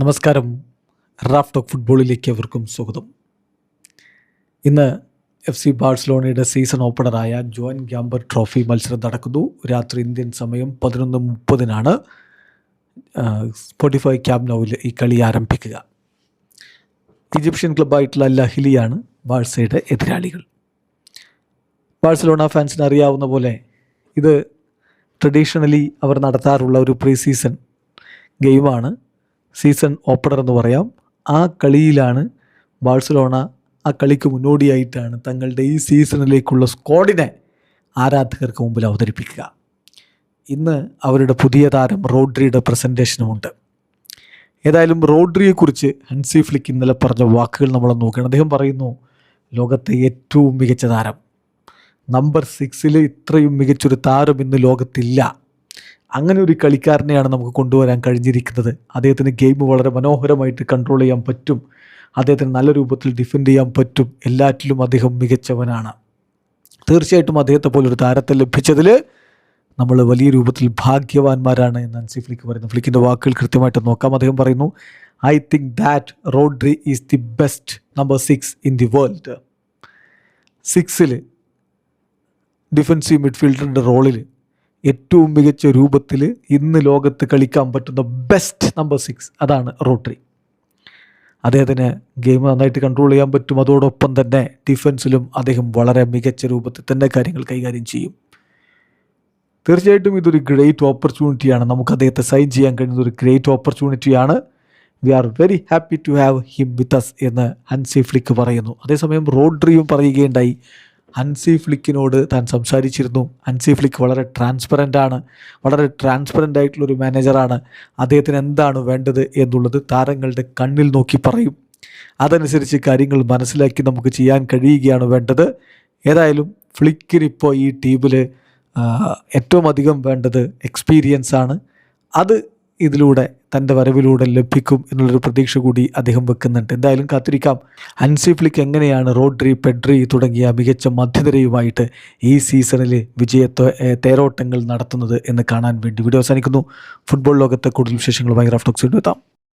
നമസ്കാരം. Raf talk ഫുട്ബോളിലേക്ക് അവർക്കും സ്വാഗതം. ഇന്ന് FC ബാഴ്സലോണയുടെ സീസൺ ഓപ്പണറായ ജോൻ ഗ്യാമ്പർ ട്രോഫി മത്സരം നടക്കുന്നു. രാത്രി ഇന്ത്യൻ സമയം 11:30 സ്പോട്ടിഫൈ ക്യാമ്പ് നൗവിൽ ഈ കളി ആരംഭിക്കുക. ഈജിപ്ഷ്യൻ ക്ലബ്ബായിട്ടുള്ള അൽ അഹ്ലിയാണ് ബാഴ്സയുടെ എതിരാളികൾ. ബാഴ്സലോണ ഫാൻസിന് അറിയാവുന്ന പോലെ ഇത് ട്രഡീഷണലി അവർ നടത്താറുള്ള ഒരു പ്രീ സീസൺ ഗെയിമാണ്. സീസൺ ഓപ്പണർ എന്ന് പറയാം. ആ കളിയിലാണ് ബാഴ്സലോണ ആ കളിക്ക് മുന്നോടിയായിട്ടാണ് തങ്ങളുടെ ഈ സീസണിലേക്കുള്ള സ്ക്വാഡിനെ ആരാധകർക്ക് മുമ്പിൽ അവതരിപ്പിക്കുക. ഇന്ന് അവരുടെ പുതിയ താരം റോഡ്രിയുടെ പ്രസൻറ്റേഷനുമുണ്ട്. ഏതായാലും റോഡ്രിയെക്കുറിച്ച് ഹൻസി ഫ്ലിക്ക് ഇന്നലെ പറഞ്ഞ വാക്കുകൾ നമ്മൾ നോക്കുകയാണ്. അദ്ദേഹം പറയുന്നു, ലോകത്തെ ഏറ്റവും മികച്ച താരം, നമ്പർ 6 ഇത്രയും മികച്ചൊരു താരം ഇന്ന് ലോകത്തില്ല. അങ്ങനെ ഒരു കളിക്കാരനെയാണ് നമുക്ക് കൊണ്ടുവരാൻ കഴിഞ്ഞിരിക്കുന്നത്. അദ്ദേഹത്തിന് ഗെയിം വളരെ മനോഹരമായിട്ട് കൺട്രോൾ ചെയ്യാൻ പറ്റും. അദ്ദേഹത്തിന് നല്ല രൂപത്തിൽ ഡിഫെൻഡ് ചെയ്യാൻ പറ്റും. എല്ലാറ്റിലും അദ്ദേഹം മികച്ചവനാണ്. തീർച്ചയായിട്ടും അദ്ദേഹത്തെ പോലൊരു താരത്തെ ലഭിച്ചതിൽ നമ്മൾ വലിയ രൂപത്തിൽ ഭാഗ്യവാന്മാരാണ് എന്ന് ഹൻസി ഫ്ലിക്ക് പറയുന്നു. ഫ്ലിക്കിൻ്റെ വാക്കുകൾ കൃത്യമായിട്ട് നോക്കാം. അദ്ദേഹം പറയുന്നു, I think that Rodri is the best number 6 in the world. 6 defensive മിഡ്ഫീൽഡറിൻ്റെ റോളിൽ ഏറ്റവും മികച്ച രൂപത്തിൽ ഇന്ന് ലോകത്ത് കളിക്കാൻ പറ്റുന്ന ബെസ്റ്റ് നമ്പർ 6 അതാണ് റോഡ്രി. അദ്ദേഹത്തിന് ഗെയിം നന്നായിട്ട് കൺട്രോൾ ചെയ്യാൻ പറ്റും. അതോടൊപ്പം തന്നെ ഡിഫൻസിലും അദ്ദേഹം വളരെ മികച്ച രൂപത്തിൽ തന്നെ കാര്യങ്ങൾ കൈകാര്യം ചെയ്യും. തീർച്ചയായിട്ടും ഇതൊരു ഗ്രേറ്റ് ഓപ്പർച്യൂണിറ്റിയാണ്. നമുക്ക് അദ്ദേഹത്തെ സൈൻ ചെയ്യാൻ കഴിയുന്ന ഒരു ഗ്രേറ്റ് ഓപ്പർച്യൂണിറ്റിയാണ്. We are very happy to have him with us എന്ന് ഹൻസി ഫ്ലിക്ക് പറയുന്നു. അതേസമയം റോഡ്രിയും പറയുകയുണ്ടായി, ഹൻസി ഫ്ലിക്കിനോട് താൻ സംസാരിച്ചിരുന്നു. ഹൻസി ഫ്ലിക്ക് വളരെ ട്രാൻസ്പെറൻ്റ് ആയിട്ടുള്ളൊരു മാനേജറാണ്. അദ്ദേഹത്തിന് എന്താണ് വേണ്ടത് എന്നുള്ളത് താരങ്ങളുടെ കണ്ണിൽ നോക്കി പറയും. അതനുസരിച്ച് കാര്യങ്ങൾ മനസ്സിലാക്കി നമുക്ക് ചെയ്യാൻ കഴിയുകയാണ് വേണ്ടത്. ഏതായാലും ഫ്ലിക്കിനിപ്പോൾ ഈ ടീമിൽ ഏറ്റവും അധികം വേണ്ടത് എക്സ്പീരിയൻസ് ആണ്. അത് ഇതിലൂടെ തൻ്റെ വരവിലൂടെ ലഭിക്കും എന്നുള്ളൊരു പ്രതീക്ഷ കൂടി അദ്ദേഹം വെക്കുന്നുണ്ട്. എന്തായാലും കാത്തിരിക്കാം ഹൻസി ഫ്ലിക്ക് എങ്ങനെയാണ് റോഡ്രി, പെഡ്രി തുടങ്ങിയ മികച്ച മധ്യനിരയുമായിട്ട് ഈ സീസണിൽ തേരോട്ടങ്ങൾ നടത്തുന്നത് എന്ന് കാണാൻ വേണ്ടി. വീഡിയോ അവസാനിക്കുന്നു. ഫുട്ബോൾ ലോകത്തെ കൂടുതൽ വിശേഷങ്ങളുമായി റാഫ് ടോക്സ് എത്താം.